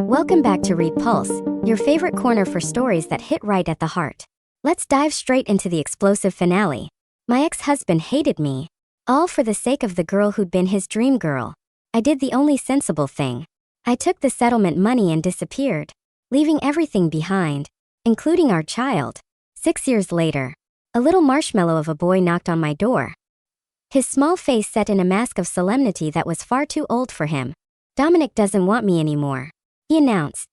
Welcome back to Read Pulse, your favorite corner for stories that hit right at the heart. Let's dive straight into the explosive finale. My ex-husband hated me, all for the sake of the girl who'd been his dream girl. I did the only sensible thing. I took the settlement money and disappeared, leaving everything behind, including our child. 6 years later, a little marshmallow of a boy knocked on my door. His small face set in a mask of solemnity that was far too old for him. "Dominic doesn't want me anymore," he announced.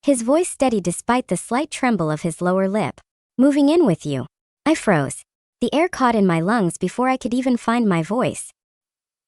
His voice steady despite the slight tremble of his lower lip. "Moving in with you." I froze. The air caught in my lungs before I could even find my voice.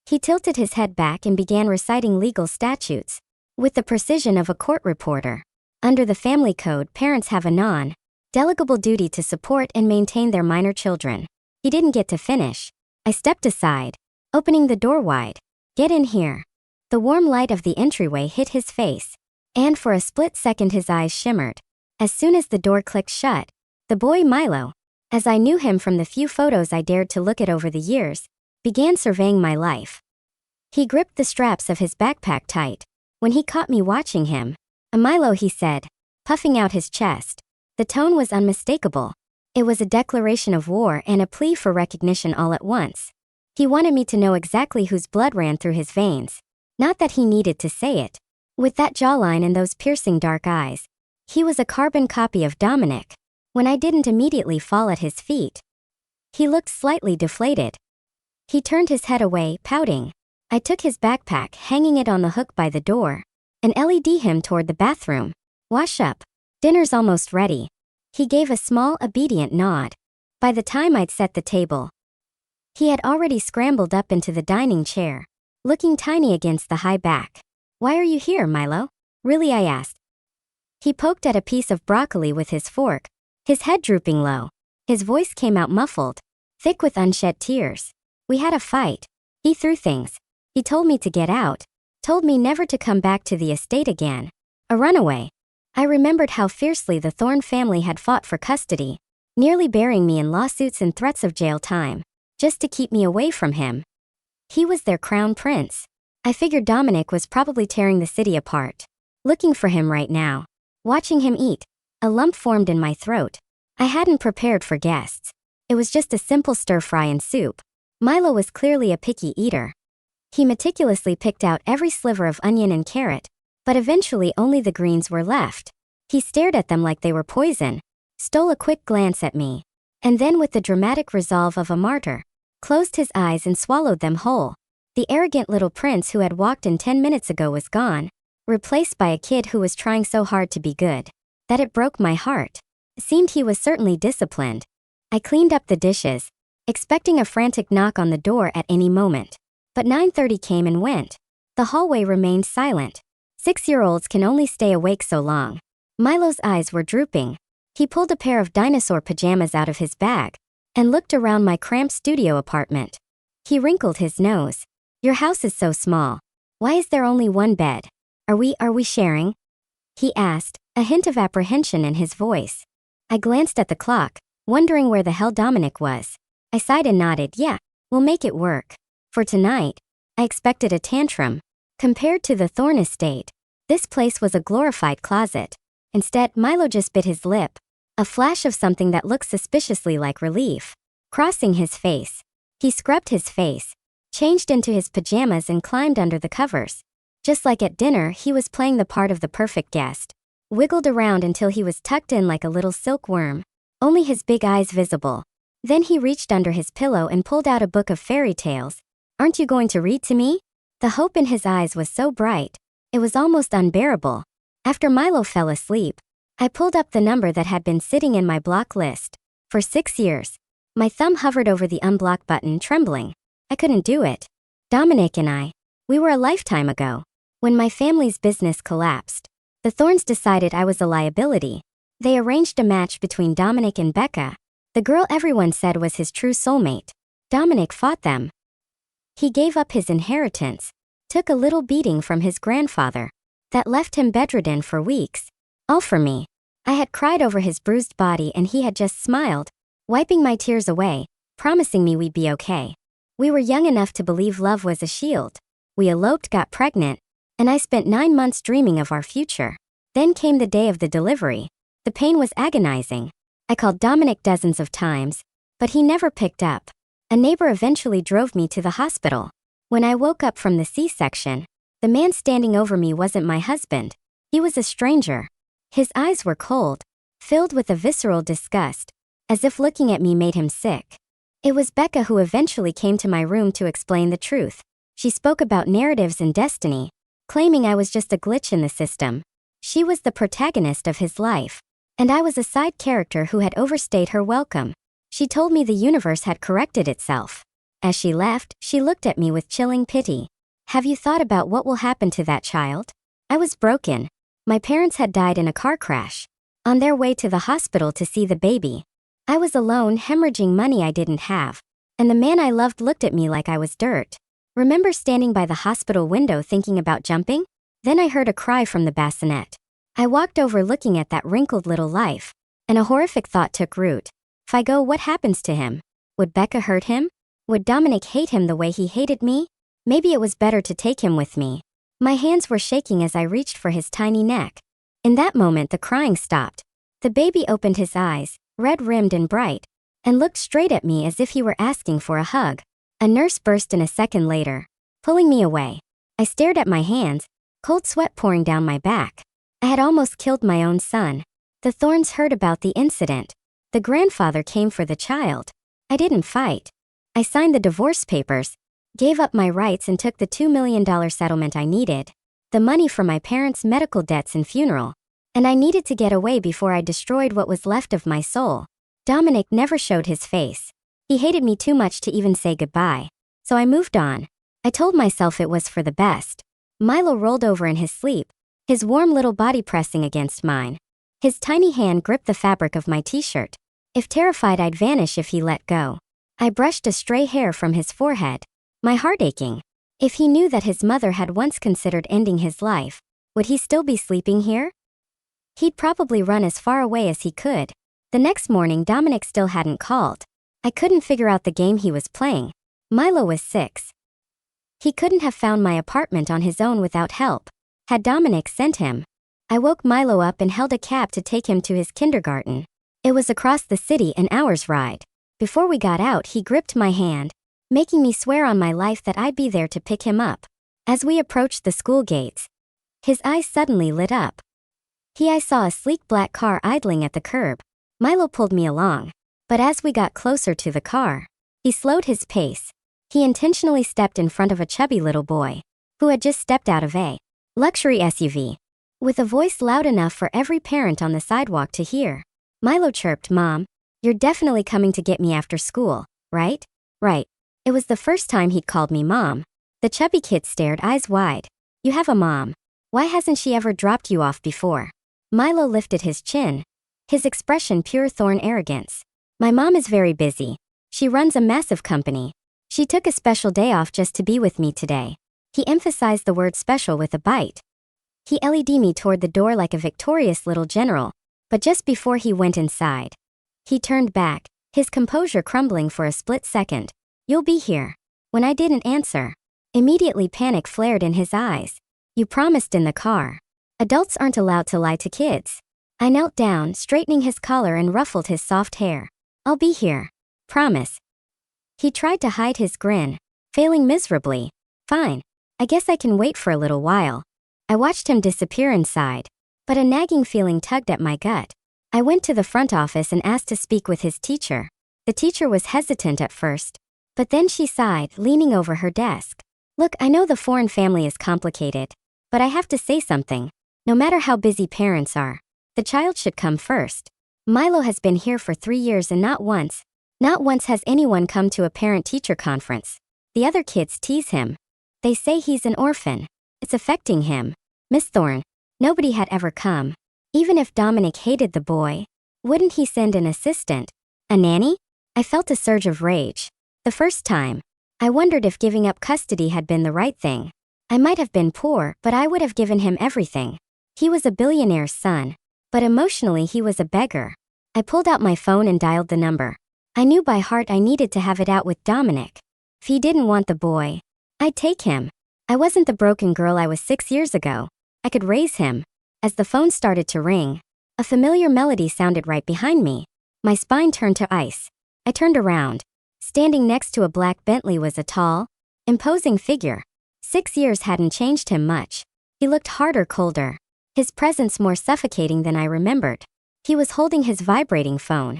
He tilted his head back and began reciting legal statutes, with the precision of a court reporter. Under the family code, parents have a non-delegable duty to support and maintain their minor children. He didn't get to finish. I stepped aside, opening the door wide. "Get in here." The warm light of the entryway hit his face, and for a split second his eyes shimmered. As soon as the door clicked shut, the boy Milo, as I knew him from the few photos I dared to look at over the years, began surveying my life. He gripped the straps of his backpack tight. When he caught me watching him, "A Milo," he said, puffing out his chest. The tone was unmistakable. It was a declaration of war and a plea for recognition all at once. He wanted me to know exactly whose blood ran through his veins. Not that he needed to say it. With that jawline and those piercing dark eyes, he was a carbon copy of Dominic. When I didn't immediately fall at his feet, he looked slightly deflated. He turned his head away, pouting. I took his backpack, hanging it on the hook by the door, and led him toward the bathroom. "Wash up. Dinner's almost ready." He gave a small, obedient nod. By the time I'd set the table, he had already scrambled up into the dining chair, looking tiny against the high back. "Why are you here, Milo?" "Really?" I asked. He poked at a piece of broccoli with his fork, his head drooping low. His voice came out muffled, thick with unshed tears. "We had a fight. He threw things. He told me to get out, told me never to come back to the estate again. A runaway." I remembered how fiercely the Thorne family had fought for custody, nearly burying me in lawsuits and threats of jail time, just to keep me away from him. He was their crown prince. I figured Dominic was probably tearing the city apart, looking for him right now. Watching him eat, a lump formed in my throat. I hadn't prepared for guests. It was just a simple stir-fry and soup. Milo was clearly a picky eater. He meticulously picked out every sliver of onion and carrot, but eventually only the greens were left. He stared at them like they were poison, stole a quick glance at me, and then with the dramatic resolve of a martyr, closed his eyes and swallowed them whole. The arrogant little prince who had walked in 10 minutes ago was gone, replaced by a kid who was trying so hard to be good that it broke my heart. It seemed he was certainly disciplined. I cleaned up the dishes, expecting a frantic knock on the door at any moment. But 9:30 came and went. The hallway remained silent. 6-year-olds can only stay awake so long. Milo's eyes were drooping. He pulled a pair of dinosaur pajamas out of his bag and looked around my cramped studio apartment. He wrinkled his nose. "Your house is so small. Why is there only one bed? Are we sharing?" he asked, a hint of apprehension in his voice. I glanced at the clock, wondering where the hell Dominic was. I sighed and nodded. "Yeah, we'll make it work." For tonight, I expected a tantrum. Compared to the Thorne estate, this place was a glorified closet. Instead, Milo just bit his lip, a flash of something that looked suspiciously like relief crossing his face. He scrubbed his face, changed into his pajamas and climbed under the covers. Just like at dinner, he was playing the part of the perfect guest. Wiggled around until he was tucked in like a little silkworm, only his big eyes visible. Then he reached under his pillow and pulled out a book of fairy tales. "Aren't you going to read to me?" The hope in his eyes was so bright, it was almost unbearable. After Milo fell asleep, I pulled up the number that had been sitting in my block list for 6 years. My thumb hovered over the unblock button, trembling. I couldn't do it. Dominic and we were a lifetime ago. When my family's business collapsed, the Thornes decided I was a liability. They arranged a match between Dominic and Becca, the girl everyone said was his true soulmate. Dominic fought them. He gave up his inheritance, took a little beating from his grandfather that left him bedridden for weeks. All for me. I had cried over his bruised body and he had just smiled, wiping my tears away, promising me we'd be okay. We were young enough to believe love was a shield. We eloped, got pregnant, and I spent 9 months dreaming of our future. Then came the day of the delivery. The pain was agonizing. I called Dominic dozens of times, but he never picked up. A neighbor eventually drove me to the hospital. When I woke up from the C-section, the man standing over me wasn't my husband. He was a stranger. His eyes were cold, filled with a visceral disgust, as if looking at me made him sick. It was Becca who eventually came to my room to explain the truth. She spoke about narratives and destiny, claiming I was just a glitch in the system. She was the protagonist of his life, and I was a side character who had overstayed her welcome. She told me the universe had corrected itself. As she left, she looked at me with chilling pity. Have you thought about what will happen to that child? I was broken. My parents had died in a car crash, on their way to the hospital to see the baby. I was alone, hemorrhaging money I didn't have, and the man I loved looked at me like I was dirt. Remember standing by the hospital window thinking about jumping? Then I heard a cry from the bassinet. I walked over looking at that wrinkled little life, and a horrific thought took root. If I go, what happens to him? Would Becca hurt him? Would Dominic hate him the way he hated me? Maybe it was better to take him with me. My hands were shaking as I reached for his tiny neck. In that moment, the crying stopped. The baby opened his eyes, red-rimmed and bright, and looked straight at me as if he were asking for a hug. A nurse burst in a second later, pulling me away. I stared at my hands, cold sweat pouring down my back. I had almost killed my own son. The Thorns heard about the incident. The grandfather came for the child. I didn't fight. I signed the divorce papers, gave up my rights and took the $2 million settlement I needed, the money for my parents' medical debts and funeral. And I needed to get away before I destroyed what was left of my soul. Dominic never showed his face. He hated me too much to even say goodbye. So I moved on. I told myself it was for the best. Milo rolled over in his sleep, his warm little body pressing against mine. His tiny hand gripped the fabric of my t-shirt. If terrified, I'd vanish if he let go. I brushed a stray hair from his forehead, my heart aching. If he knew that his mother had once considered ending his life, would he still be sleeping here? He'd probably run as far away as he could. The next morning, Dominic still hadn't called. I couldn't figure out the game he was playing. Milo was 6. He couldn't have found my apartment on his own without help. Had Dominic sent him? I woke Milo up and held a cab to take him to his kindergarten. It was across the city, an hour's ride. Before we got out, he gripped my hand, making me swear on my life that I'd be there to pick him up. As we approached the school gates, his eyes suddenly lit up. I saw a sleek black car idling at the curb. Milo pulled me along, but as we got closer to the car, he slowed his pace. He intentionally stepped in front of a chubby little boy, who had just stepped out of a luxury SUV. With a voice loud enough for every parent on the sidewalk to hear, Milo chirped, "Mom, you're definitely coming to get me after school, right?" "Right." It was the first time he'd called me Mom. The chubby kid stared, eyes wide. "You have a mom. Why hasn't she ever dropped you off before?" Milo lifted his chin, his expression pure Thorn arrogance. "My mom is very busy. She runs a massive company. She took a special day off just to be with me today." He emphasized the word special with a bite. He led me toward the door like a victorious little general, but just before he went inside, he turned back, his composure crumbling for a split second. "You'll be here." When I didn't answer, immediately panic flared in his eyes. "You promised in the car. Adults aren't allowed to lie to kids." I knelt down, straightening his collar and ruffled his soft hair. "I'll be here. Promise." He tried to hide his grin, failing miserably. "Fine. I guess I can wait for a little while." I watched him disappear inside, but a nagging feeling tugged at my gut. I went to the front office and asked to speak with his teacher. The teacher was hesitant at first, but then she sighed, leaning over her desk. "Look, I know the foreign family is complicated, but I have to say something. No matter how busy parents are, the child should come first. Milo has been here for 3 years and not once has anyone come to a parent-teacher conference. The other kids tease him. They say he's an orphan. It's affecting him. Miss Thorne, nobody had ever come. Even if Dominic hated the boy, wouldn't he send an assistant? A nanny?" I felt a surge of rage. The first time, I wondered if giving up custody had been the right thing. I might have been poor, but I would have given him everything. He was a billionaire's son, but emotionally he was a beggar. I pulled out my phone and dialed the number. I knew by heart I needed to have it out with Dominic. If he didn't want the boy, I'd take him. I wasn't the broken girl I was 6 years ago. I could raise him. As the phone started to ring, a familiar melody sounded right behind me. My spine turned to ice. I turned around. Standing next to a black Bentley was a tall, imposing figure. 6 years hadn't changed him much. He looked harder, colder. His presence more suffocating than I remembered. He was holding his vibrating phone.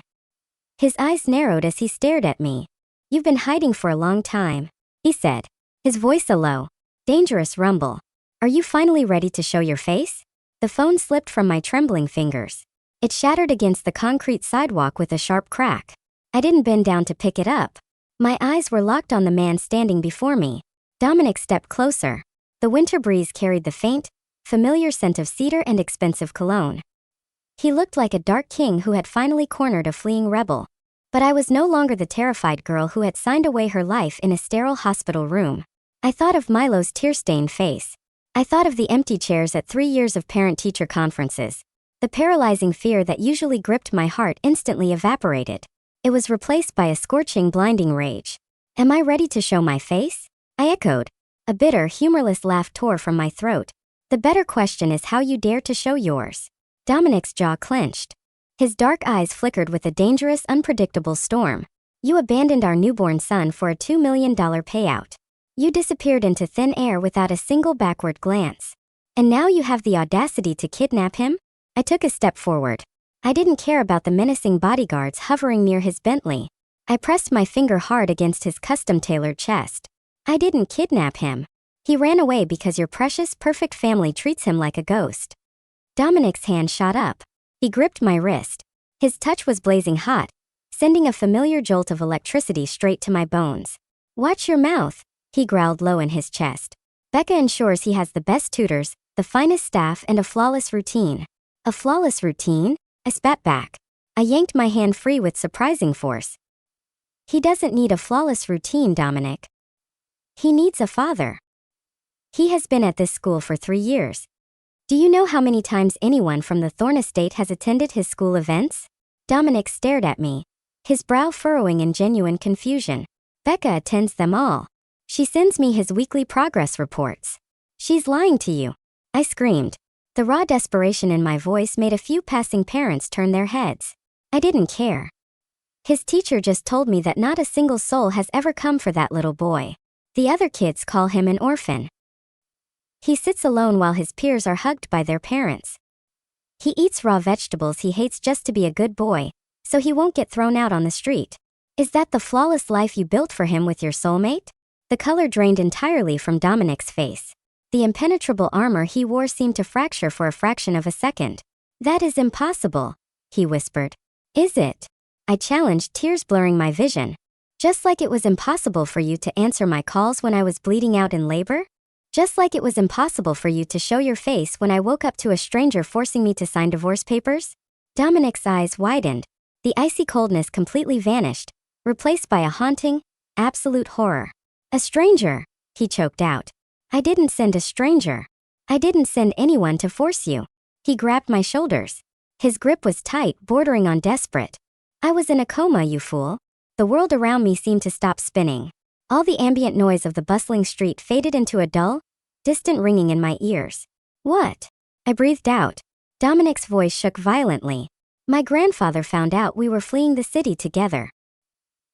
His eyes narrowed as he stared at me. "You've been hiding for a long time," he said, his voice a low, dangerous rumble. "Are you finally ready to show your face?" The phone slipped from my trembling fingers. It shattered against the concrete sidewalk with a sharp crack. I didn't bend down to pick it up. My eyes were locked on the man standing before me. Dominic stepped closer. The winter breeze carried the faint, familiar scent of cedar and expensive cologne. He looked like a dark king who had finally cornered a fleeing rebel. But I was no longer the terrified girl who had signed away her life in a sterile hospital room. I thought of Milo's tear-stained face. I thought of the empty chairs at 3 years of parent-teacher conferences. The paralyzing fear that usually gripped my heart instantly evaporated. It was replaced by a scorching, blinding rage. "Am I ready to show my face?" I echoed. A bitter, humorless laugh tore from my throat. "The better question is how you dare to show yours." Dominic's jaw clenched. His dark eyes flickered with a dangerous, unpredictable storm. "You abandoned our newborn son for a $2 million payout. You disappeared into thin air without a single backward glance. And now you have the audacity to kidnap him?" I took a step forward. I didn't care about the menacing bodyguards hovering near his Bentley. I pressed my finger hard against his custom-tailored chest. "I didn't kidnap him. He ran away because your precious, perfect family treats him like a ghost." Dominic's hand shot up. He gripped my wrist. His touch was blazing hot, sending a familiar jolt of electricity straight to my bones. "Watch your mouth," he growled low in his chest. "Becca ensures he has the best tutors, the finest staff, and a flawless routine." "A flawless routine?" I spat back. I yanked my hand free with surprising force. "He doesn't need a flawless routine, Dominic. He needs a father. He has been at this school for 3 years. Do you know how many times anyone from the Thorne estate has attended his school events?" Dominic stared at me, his brow furrowing in genuine confusion. "Becca attends them all. She sends me his weekly progress reports." "She's lying to you," I screamed. The raw desperation in my voice made a few passing parents turn their heads. I didn't care. "His teacher just told me that not a single soul has ever come for that little boy. The other kids call him an orphan. He sits alone while his peers are hugged by their parents. He eats raw vegetables he hates just to be a good boy, so he won't get thrown out on the street. Is that the flawless life you built for him with your soulmate?" The color drained entirely from Dominic's face. The impenetrable armor he wore seemed to fracture for a fraction of a second. "That is impossible," he whispered. "Is it?" I challenged, tears blurring my vision. "Just like it was impossible for you to answer my calls when I was bleeding out in labor? Just like it was impossible for you to show your face when I woke up to a stranger forcing me to sign divorce papers?" Dominic's eyes widened. The icy coldness completely vanished, replaced by a haunting, absolute horror. "A stranger," he choked out. "I didn't send a stranger. I didn't send anyone to force you." He grabbed my shoulders. His grip was tight, bordering on desperate. "I was in a coma, you fool." The world around me seemed to stop spinning. All the ambient noise of the bustling street faded into a dull, distant ringing in my ears. "What?" I breathed out. Dominic's voice shook violently. "My grandfather found out we were fleeing the city together.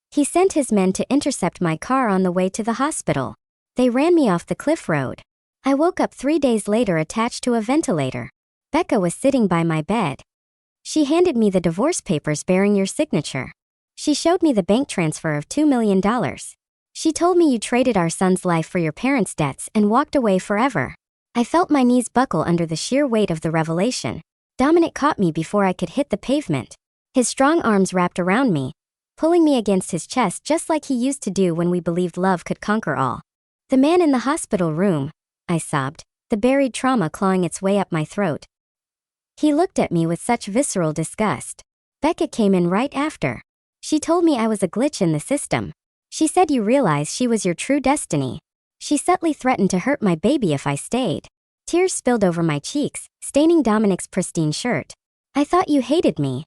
He sent his men to intercept my car on the way to the hospital. They ran me off the cliff road. I woke up 3 days later attached to a ventilator. Becca was sitting by my bed. She handed me the divorce papers bearing your signature. She showed me the bank transfer of $2 million. She told me you traded our son's life for your parents' debts and walked away forever." I felt my knees buckle under the sheer weight of the revelation. Dominic caught me before I could hit the pavement. His strong arms wrapped around me, pulling me against his chest just like he used to do when we believed love could conquer all. "The man in the hospital room," I sobbed, the buried trauma clawing its way up my throat. He looked at me with such visceral disgust. "Becca came in right after. She told me I was a glitch in the system. She said you realized she was your true destiny. She subtly threatened to hurt my baby if I stayed." Tears spilled over my cheeks, staining Dominic's pristine shirt. "I thought you hated me.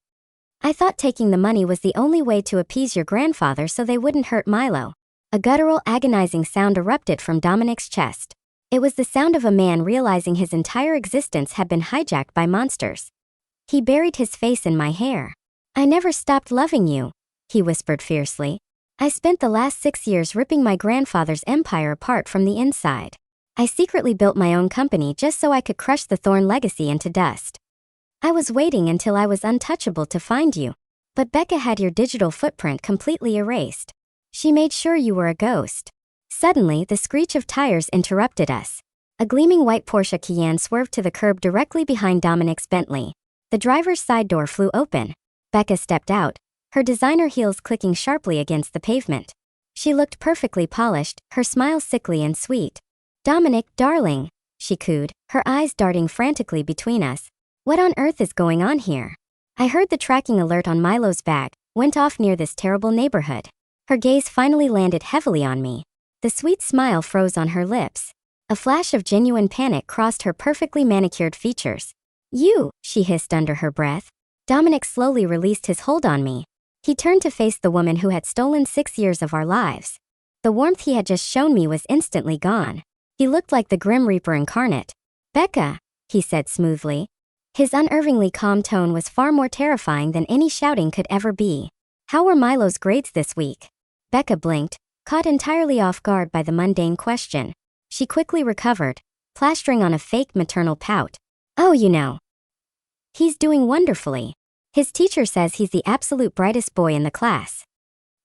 I thought taking the money was the only way to appease your grandfather so they wouldn't hurt Milo." A guttural, agonizing sound erupted from Dominic's chest. It was the sound of a man realizing his entire existence had been hijacked by monsters. He buried his face in my hair. "I never stopped loving you," he whispered fiercely. "I spent the last 6 years ripping my grandfather's empire apart from the inside. I secretly built my own company just so I could crush the Thorn legacy into dust. I was waiting until I was untouchable to find you. But Becca had your digital footprint completely erased. She made sure you were a ghost." Suddenly, the screech of tires interrupted us. A gleaming white Porsche Cayenne swerved to the curb directly behind Dominic's Bentley. The driver's side door flew open. Becca stepped out, her designer heels clicking sharply against the pavement. She looked perfectly polished, her smile sickly and sweet. "Dominic, darling," she cooed, her eyes darting frantically between us. "What on earth is going on here?" I heard the tracking alert on Milo's bag, went off near this terrible neighborhood. Her gaze finally landed heavily on me. The sweet smile froze on her lips. A flash of genuine panic crossed her perfectly manicured features. "You," she hissed under her breath. Dominic slowly released his hold on me. He turned to face the woman who had stolen 6 years of our lives. The warmth he had just shown me was instantly gone. He looked like the Grim Reaper incarnate. "Becca," he said smoothly. His unervingly calm tone was far more terrifying than any shouting could ever be. "How were Milo's grades this week?" Becca blinked, caught entirely off guard by the mundane question. She quickly recovered, plastering on a fake maternal pout. "Oh, you know. He's doing wonderfully. His teacher says he's the absolute brightest boy in the class."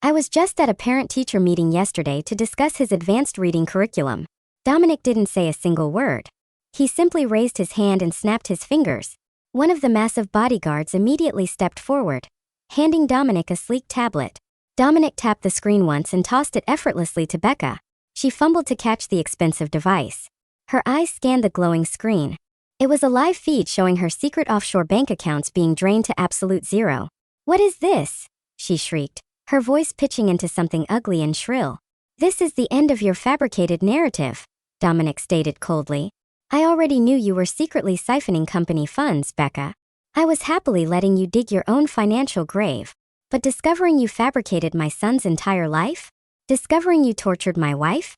I was just at a parent-teacher meeting yesterday to discuss his advanced reading curriculum. Dominic didn't say a single word. He simply raised his hand and snapped his fingers. One of the massive bodyguards immediately stepped forward, handing Dominic a sleek tablet. Dominic tapped the screen once and tossed it effortlessly to Becca. She fumbled to catch the expensive device. Her eyes scanned the glowing screen. It was a live feed showing her secret offshore bank accounts being drained to absolute zero. "What is this?" she shrieked, her voice pitching into something ugly and shrill. "This is the end of your fabricated narrative," Dominic stated coldly. "I already knew you were secretly siphoning company funds, Becca. I was happily letting you dig your own financial grave. But discovering you fabricated my son's entire life? Discovering you tortured my wife?"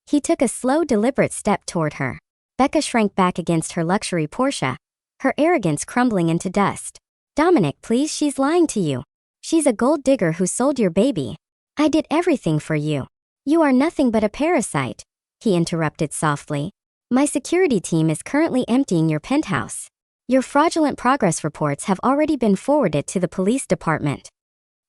He took a slow, deliberate step toward her. Becca shrank back against her luxury Porsche, her arrogance crumbling into dust. "Dominic, please, she's lying to you. She's a gold digger who sold your baby. I did everything for you. You are nothing but a parasite," he interrupted softly. "My security team is currently emptying your penthouse. Your fraudulent progress reports have already been forwarded to the police department.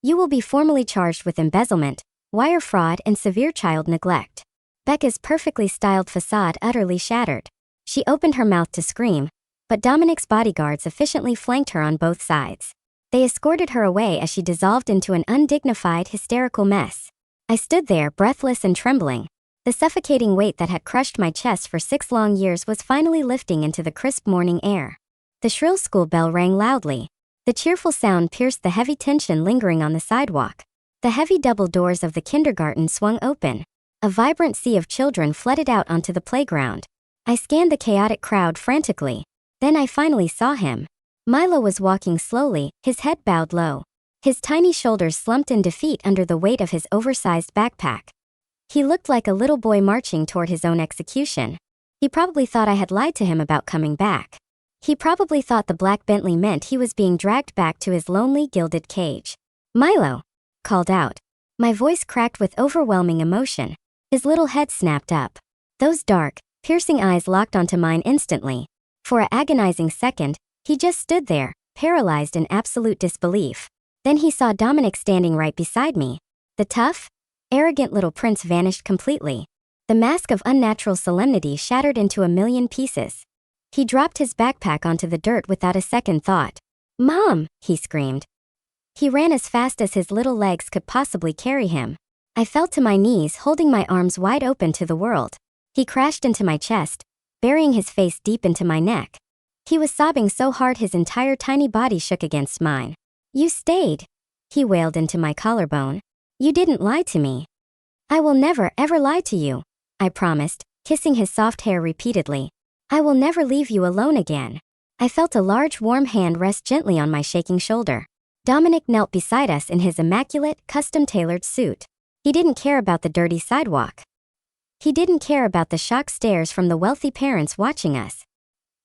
You will be formally charged with embezzlement, wire fraud, and severe child neglect." Becca's perfectly styled facade utterly shattered. She opened her mouth to scream, but Dominic's bodyguards efficiently flanked her on both sides. They escorted her away as she dissolved into an undignified, hysterical mess. I stood there, breathless and trembling. The suffocating weight that had crushed my chest for 6 long years was finally lifting into the crisp morning air. The shrill school bell rang loudly. The cheerful sound pierced the heavy tension lingering on the sidewalk. The heavy double doors of the kindergarten swung open. A vibrant sea of children flooded out onto the playground. I scanned the chaotic crowd frantically. Then I finally saw him. Milo was walking slowly, his head bowed low. His tiny shoulders slumped in defeat under the weight of his oversized backpack. He looked like a little boy marching toward his own execution. He probably thought I had lied to him about coming back. He probably thought the black Bentley meant he was being dragged back to his lonely, gilded cage. "Milo!" called out. My voice cracked with overwhelming emotion. His little head snapped up. Those dark, piercing eyes locked onto mine instantly. For an agonizing second, he just stood there, paralyzed in absolute disbelief. Then he saw Dominic standing right beside me. The tough, arrogant little prince vanished completely. The mask of unnatural solemnity shattered into a million pieces. He dropped his backpack onto the dirt without a second thought. "Mom!" he screamed. He ran as fast as his little legs could possibly carry him. I fell to my knees, holding my arms wide open to the world. He crashed into my chest, burying his face deep into my neck. He was sobbing so hard his entire tiny body shook against mine. "You stayed," he wailed into my collarbone. "You didn't lie to me." "I will never ever lie to you," I promised, kissing his soft hair repeatedly. "I will never leave you alone again." I felt a large warm hand rest gently on my shaking shoulder. Dominic knelt beside us in his immaculate, custom-tailored suit. He didn't care about the dirty sidewalk. He didn't care about the shocked stares from the wealthy parents watching us.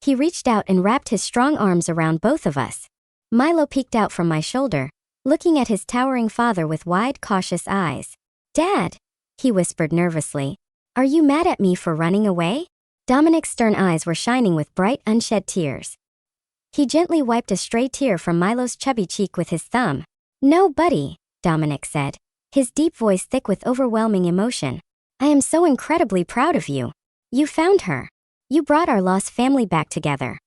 He reached out and wrapped his strong arms around both of us. Milo peeked out from my shoulder, looking at his towering father with wide, cautious eyes. "Dad," he whispered nervously, "are you mad at me for running away?" Dominic's stern eyes were shining with bright, unshed tears. He gently wiped a stray tear from Milo's chubby cheek with his thumb. "No, buddy," Dominic said, his deep voice thick with overwhelming emotion. "I am so incredibly proud of you. You found her. You brought our lost family back together."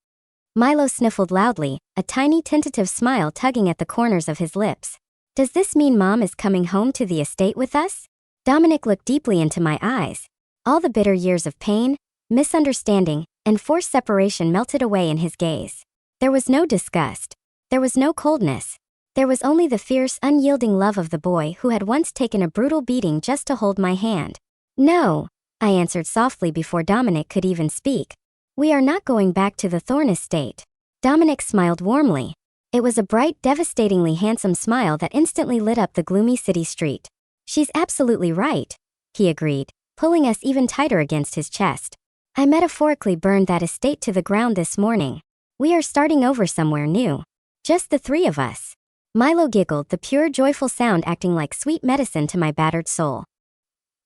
Milo sniffled loudly, a tiny tentative smile tugging at the corners of his lips. "Does this mean Mom is coming home to the estate with us?" Dominic looked deeply into my eyes. All the bitter years of pain, misunderstanding, and forced separation melted away in his gaze. There was no disgust. There was no coldness. There was only the fierce, unyielding love of the boy who had once taken a brutal beating just to hold my hand. "No," I answered softly before Dominic could even speak. "We are not going back to the Thorn estate." Dominic smiled warmly. It was a bright, devastatingly handsome smile that instantly lit up the gloomy city street. "She's absolutely right," he agreed, pulling us even tighter against his chest. "I metaphorically burned that estate to the ground this morning. We are starting over somewhere new. Just the three of us." Milo giggled, the pure, joyful sound acting like sweet medicine to my battered soul.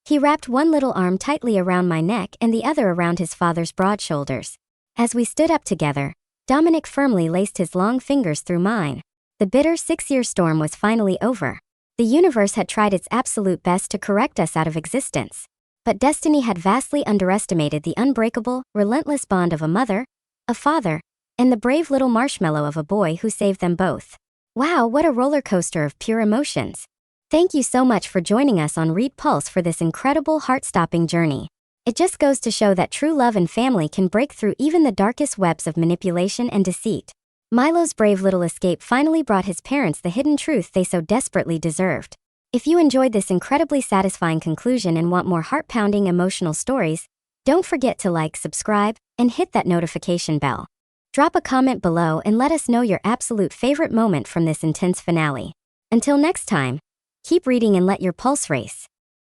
He wrapped one little arm tightly around my neck and the other around his father's broad shoulders. As we stood up together, Dominic firmly laced his long fingers through mine. The bitter 6-year storm was finally over. The universe had tried its absolute best to correct us out of existence. But destiny had vastly underestimated the unbreakable, relentless bond of a mother, a father, and the brave little marshmallow of a boy who saved them both. Wow, what a roller coaster of pure emotions. Thank you so much for joining us on Read Pulse for this incredible, heart-stopping journey. It just goes to show that true love and family can break through even the darkest webs of manipulation and deceit. Milo's brave little escape finally brought his parents the hidden truth they so desperately deserved. If you enjoyed this incredibly satisfying conclusion and want more heart-pounding emotional stories, don't forget to like, subscribe, and hit that notification bell. Drop a comment below and let us know your absolute favorite moment from this intense finale. Until next time, keep reading and let your pulse race.